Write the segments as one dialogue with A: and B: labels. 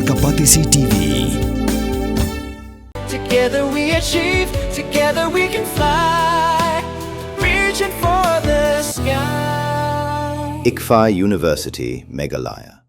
A: Kapatisi TV.
B: Together we achieve, together we can fly, reaching for the sky.
C: ICFA University, Meghalaya.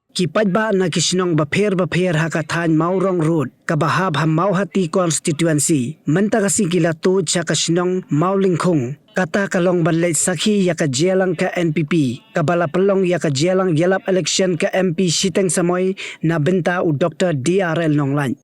D: Kipadba na kisnong bapher hakathan Maurong Road, kabahab ham Mauhati constituency, mentagasi kilatud sa kasnong Maulingkong, kata kalong balay sakhi ya ka jelang ka NPP, kabalapalong ya ka jelang yalap election ka MP Siteng Samoy na benta u Dr. DRL Nonglan.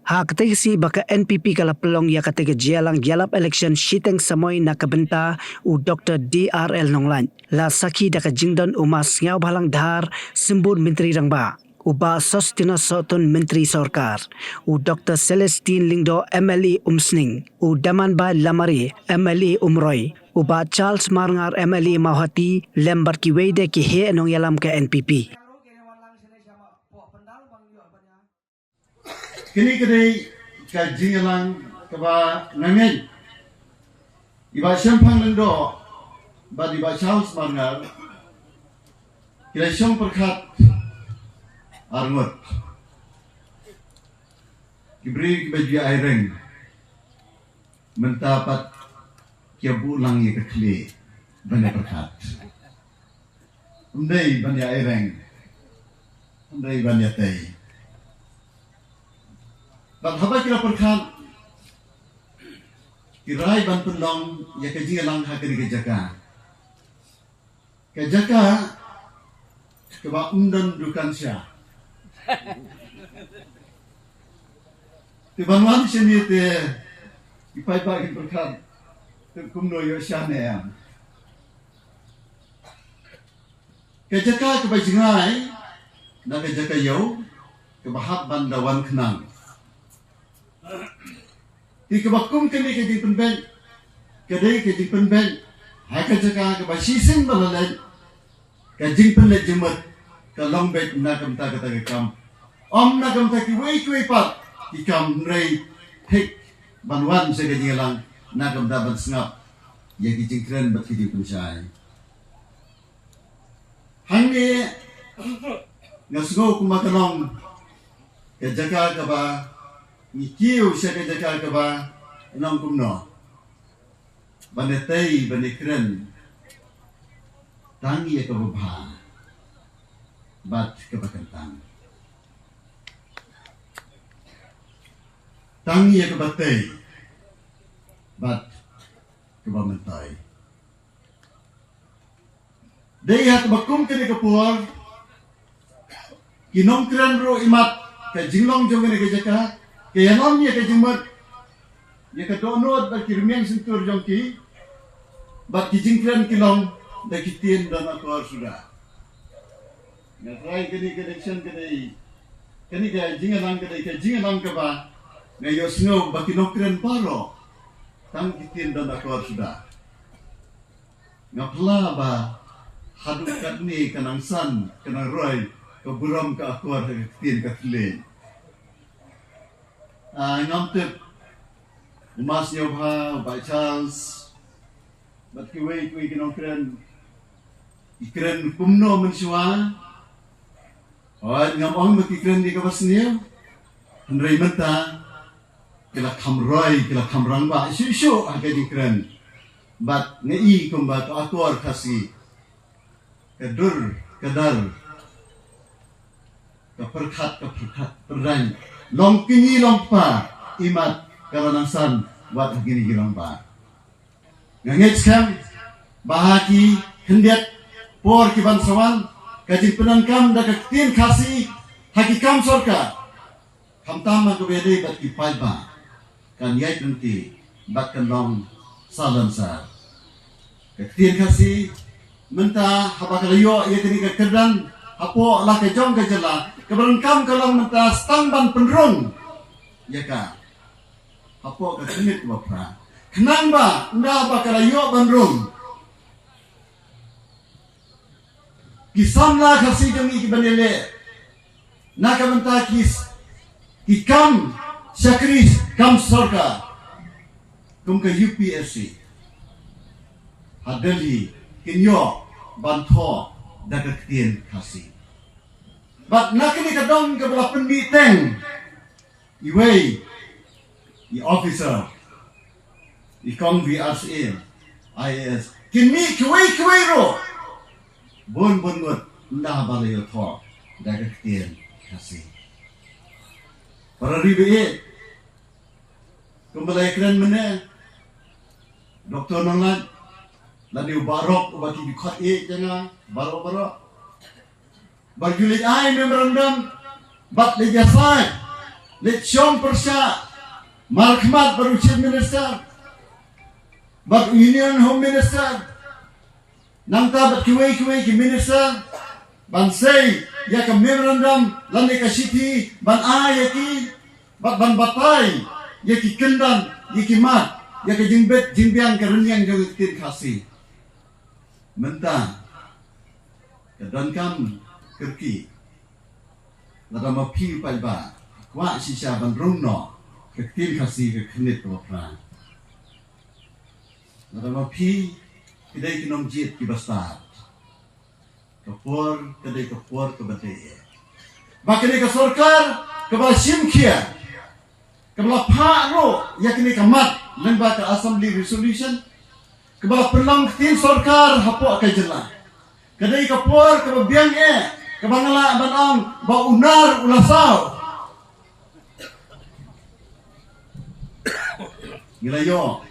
D: Hakatagasi baka NPP kalapalong ya kataga jelang yalap election Siteng Samoy na kabenta u Dr. DRL Nonglan. La sakhi da ka jingdon umas ngaw balang dhar simbun menteri rangba. Uba Sostina Soton Menteri Sorkar, u Dr. Celestine Lingdo MLE Umsning, u Damanba Lamari MLE Umroy, uba Charles Marngar MLE Mauhati lembar ki wede ki he anong yalam ka NPP.
E: Kini kedai ka jingalang kaba nangen iba sempang lendo ba di ba Charles Marngar kila syong perkat arngot kibri kibajia aireng mentapat kia bulang ye kekli banya perkat undai banya aireng undai banya tei. But haba kira perkat kirai ban pendong ya kaji lang hakari kejaka keba undan dukan sya tibanwan sini te ipai bagi perkat kumno yo sya ne am kejaka keba jingai na kejaka yo keba hab bandawan kenang di kebakum kini ke penben kedai ke penben hai ka jaka ke basisin balalan ka penlet jemet ka longbet na kamta kata ke kam om na kamta ki wei pat ki kam rei hek banwan se ke jingalang na kamta ban sngap ya ki jingkren bat ki pensai hange ngasgo kumakalong ke jaka ka ba Nikiu siya kaya ka ba nang kumno banetay banekren tangi ya kabubha bat kabakantang tangi ya kabatay bat kabamantay daya kabakum kini kapuar kinongkren ro imat ka jinglong jong kini kajaka kaya namanya ke jembat ya ke donot bagi remian sentur jongki bagi jingkran kilong bagi tien dan akor sudah ngatrai kini connection kini ke jingalang ke ba ngayo snow bagi nokren paro tang kitien dan akor sudah ngapla ba haduk katni kanang san kanang roy ke buram ke akor ke tien ke tlen ngamtip umas nyobha by Charles bat kiwei kinong ikren kumno mensua ngamong bat ikren di kawas niya henry menta kila kamroy kila kamrangba isu agad ikren bat ngei kumbat akor kasi kedur kedar keperkat perdan long kini long pa imat karanasan buat gini gilang pa ngangit skam bahagi hendiat por kiban sawan kaji penangkam da kaktin kasi hakikam sorka kamtama kebede bat kipai ba kan yai nanti bat kan long salam sa kaktin kasi menta habakalayo ya kini kekedan apo lah kejong kejela keberengkam kalau menta stangban penrung ya ka apo ka kenit bapa kenang ba nda bakal yo bandrung kisamla kasi kami kibanele na kamenta kikam sakris kam sorka kum ka UPSC hadali kinyo banto dagat tien kasi But nakini kadong kabala penmiteng. Iway, the officer, the kong VRCA, IAS. Kini kuway ro. Bon ngut nda balayo thok daga ketien kasih. Para ribe kembali keren mana Doktor Nonglan lani barok ubati dikhat jangan barok barjulit ai memorandum bat le jasai le chom persya malkhmat baru chief minister bat union home minister nangta bat kiwai ki minister ban say ya ka memorandum lani ka city ban ayaki bat ban batai ya ki kendan ya ki mat ya ki jingbiang ka renyang jauh tin kasih mentang kedan kam kerki lada mapi palba kwa sisa ban rungno ke tin kasih ke khnit ko pra lada mapi kedai kinom jit ki bastar kapur kedai kapur ke badai bakini ka sarkar ke ba simkia ke ba pha ro yakini ka mat lemba ka assembly resolution ke ba perlang tin sarkar hapo ka jela kedai kapur ke ba biang ke ba ngala banang ba unar ulasau gilayo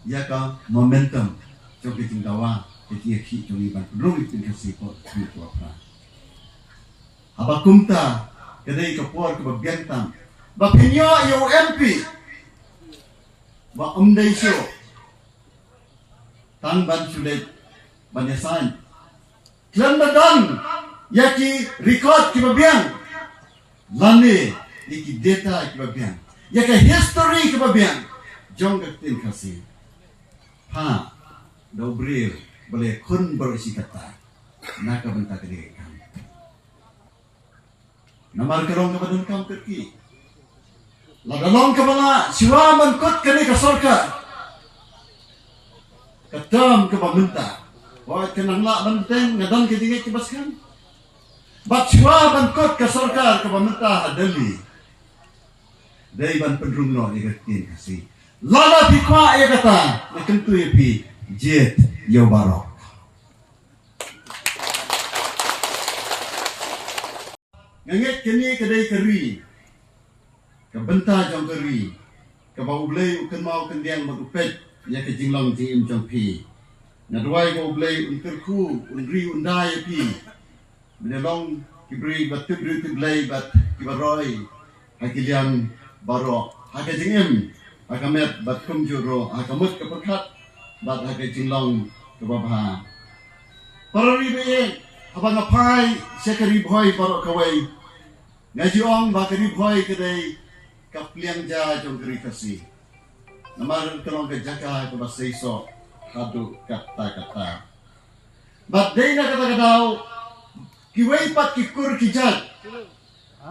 E: ya ka momentum cho cái chúng ta cái kia khi cho đi bạn rung cái cái gì có như vậy cả. Apa kumta cái đây cái por cái bagian tam, ba pinyo yung MP, ba đây show, tang ban sulit banyasan, klan badan, yaki record cái bagian, lani yaki data cái bagian, yaki history cái bagian, jong cái tin kasih, ha. Dobril boleh kun berisi kata naka bentak diri kami namar kerong kepada kam kerki ladalong kepala siwa mengkut kini ke sorka ketam ke pemerintah wah kenang lak benteng ngadan ke tinggi kebaskan bat siwa mengkut ke sorka ke pemerintah adali dari ban pendrung no ikertin kasih lala pikwa ya kata ikentu ya pi Jet yo barok. Ngangit kini kedai keri. Kebenta jong keri. Kebau blay ukan mau kendiang magupet ya ke jinglong tim jong pi. Nadwai bau blay unterku unri undai pi. Menelong kibri bat tibri tiblay bat kibaroi hakiliang barok. Haka jingim hakamet bat kumjuro hakamut keperkat bat hakai jinglong ke babha para ribe abang apai sekari boy barok kawai ngaji ong bakari boy kedai kapliang ja jong keri kasih namar kelong ke jaka ke basaiso hadu kata bat deina kata kiwai pat kikur kijat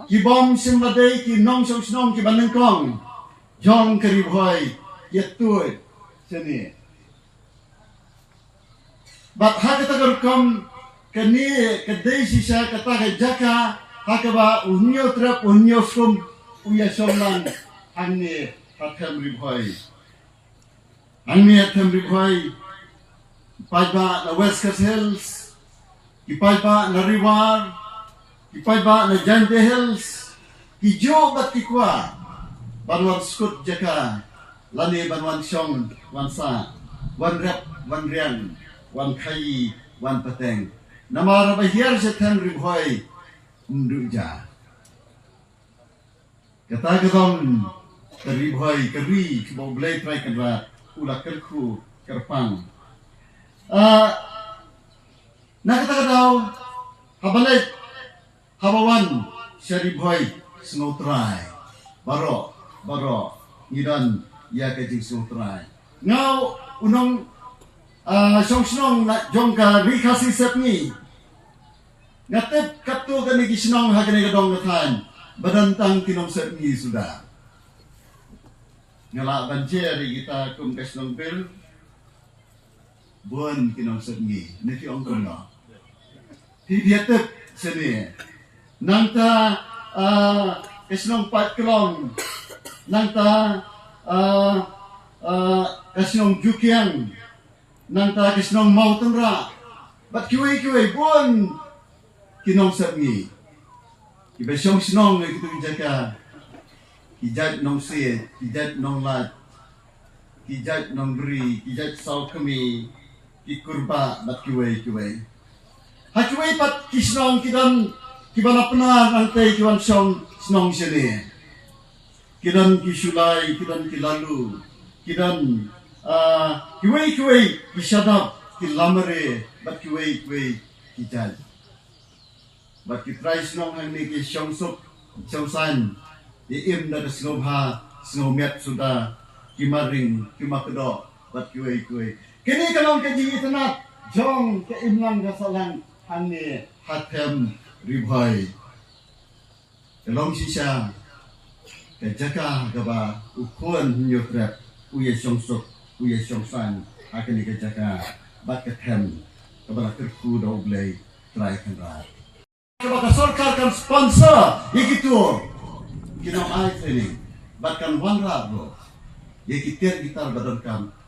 E: ki bom simladai ki nong song ki banengkong jong keri boy yetut seni bat ha kata gerkam kini kedai sisa kata ke jaka hakaba unyo trap unyo sum uya somlan anne hatam ribhoi paiba na West Coast Hills paiba na Riwar paiba na Jante Hills jo bat kikwa banwan skut jaka lani banwan song wansa wan rap wan rian wan kai wan pateng namara bahir setan ribhoi unduja kata kadon ribhoi keri kebau blai try kadwa ula kerku kerpang nak kata kadau habalet habawan syaribhoi snotrai baro ngidan ya kejing snotrai ngau unong song jongka rikasi sepni ngatep kaptu kami kisnong hakane kadong ngatan badantang kinong sepni sudah ngala banjeri kita kum kasnong bil bon kinong sepni niki ong kono ti diatep seni nangta kesenong pat kelong, nangta kesenong jukiang, nangta kesenong mau tenra, bat kiwai pun kinong sabngi, kibesyong senong itu jaga, kijat nong se, kijat nong lat, kijat nong beri, kijat sau kami, kikurba bat kiwai. Hakiwai pat kisnong kidan kibala pena nanti kiwan song senong sini. Kidan kisulai, kidan kilalu, kidan kiwai kisadap kilamere, bat kiwai kijal. Bat kitrai senong hani kisong sok san, iim na kesengobha sengomiat sudah kimaring kimakedok bat kiwai. Kini kalau kaji itanat jong keimlang kasalang hani hatem ribhai. Dalam sisa kejaka gaba ukuan nyutrap uye songsok uye songsan akan kejaka bat ketem kebala kerku doblei try kenrat. Kebaka sorkar kan sponsor ikitu kinong ai training batkan wanra bro. Yekitir gitar badon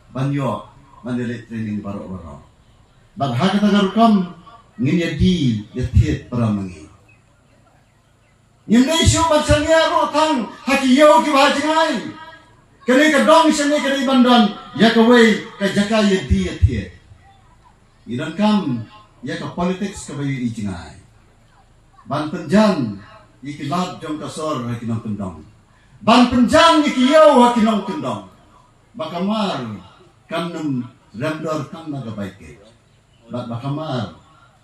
E: banyo mandelit training baro. Bat hakata garukam nginya di yatiet paramangi. Nyemne syo batsanya rotang hakiyo ki bajingai. Kene ka dong sene kene bandan ya ka wei ka jaka ye di yatiet. Iran kam ya ka politics ka bayu ijingai. Ban penjan ikilat jong kasor hakinong kendong. Ban penjan ikiyo hakinong kendong. Bakamar kanum ramdor kam naga baike. Bakamar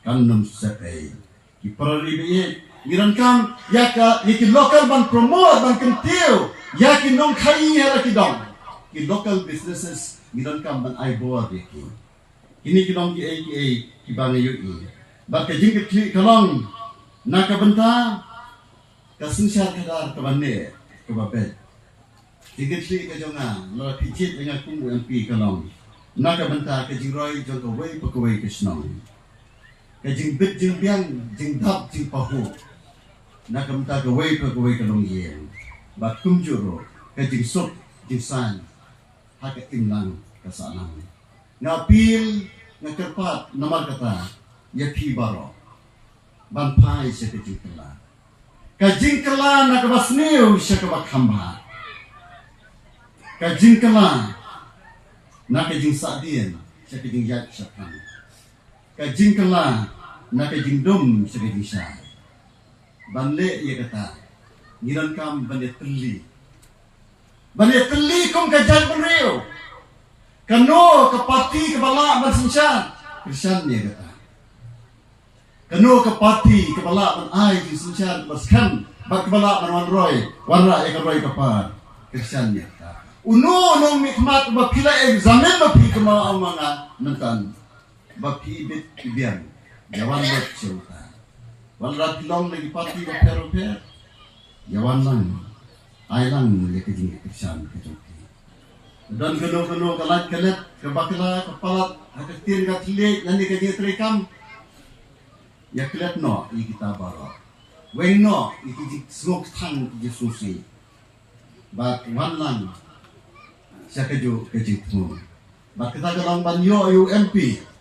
E: kanum sepai ki paralibe miran kam yaka ki local ban promote ban kentiu yaki nong khai hera ki dong ki local businesses miran kam ban ai boa ki ini ki dong ki bang yu ba ka jing ki kalong naka benta kasunsyar kadar kabanne kababet tingit ka jonga lo picit dengan kumbu MP kalong naka benta ka jing roi jong ka wei pakawai kisnong kajing bit jing biang jing dap jing pahu nakam ta gawai kalong yen bat kumjuro kajing sok jing san haka imlang kasanang ngapil ngakerpat namar kata yapi baro ban pai se kajing kala nakabasniu se kabakamba kajing kala nakajing sadien se kajing yak sakan kajing kala na kajing dom sa kajing siya. Banle iya kata, ngiran kam banle teli. Banle teli kong kajal penreo. Kano kapati kebala bansinsan. Kristian iya kata. Kano kapati kebala ban ay sinsan baskan. Bak kebala ban wanroy. Wanra iya karoy kapar. Kristian iya kata. Uno nung mikmat mapila examen mapi kemau mga nantan. Bapi bit ibian, jawan lot cerita. Walat long lagi pati baper, jawan lang, ailang lagi kejing kesan kejoki. Dan keno kalat kebakla kepalat, haketin katlik nanti kejing terikam. Ya kelet no, ini kita bawa. Weng no, ini kejing semok tang kejing susi. Bak wanlang, saya kejing tu. Bak kita kalau banyo UMP.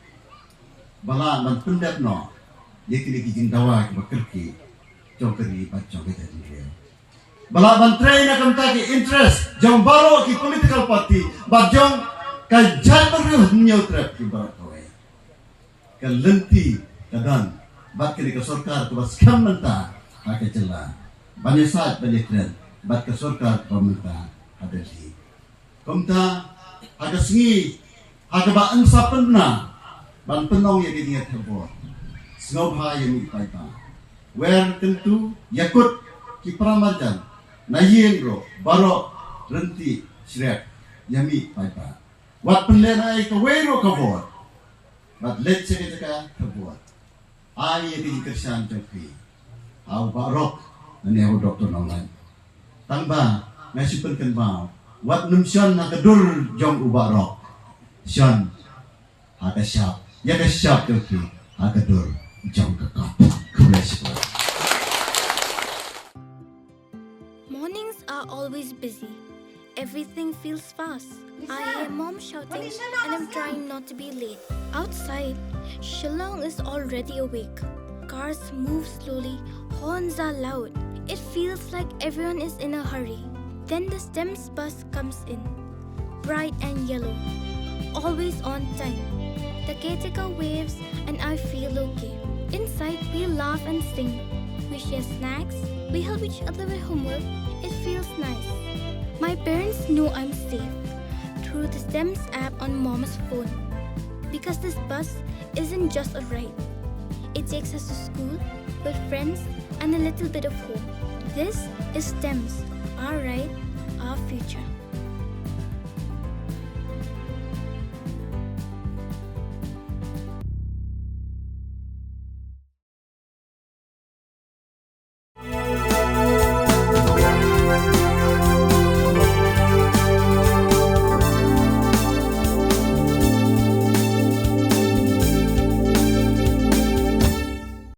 E: Bala man pendat no yekini kijing dawa ki bakerki jongkeri bacong kita dia bala ban train akan taki interest jong baro ki political party bajong kajal beruh nyautrap ki barat kawai kalenti kadan bat kini ke sorkar ke baskam menta hake jela banyak saat banyak keren bat ke sorkar ke menta hadasi komta hake sengi hake ba ansa penna ban penong yang dia terbor, snobha yang dipaita. Wer tentu yakut kipramajan, nayengro, barok, renti, shrek, yami paita. Wat penlenai ke wero kabor, bat let sekejaka kabor. Ai yang dikersan joki, au barok, nani au doktor nongan. Tangba, nasi penken mau, wat numsion na kedur jong ubarok, sion, ada siap. Ya ke siap tu, agak dur jauh ke kapal, kebelah sekolah.
A: busy. Everything feels fast. I hear mom shouting and I'm trying not to be late. Outside, Shillong is already awake. Cars move slowly, horns are loud. It feels like everyone is in a hurry. Then the STEMS bus comes in, bright and yellow, always on time. The caretaker waves and I feel okay. Inside, we laugh and sing. We share snacks, we help each other with homework. It feels nice. My parents know I'm safe through the STEMS app on mom's phone. Because this bus isn't just a ride. It takes us to school with friends and a little bit of hope. This is STEMS, our ride, our future.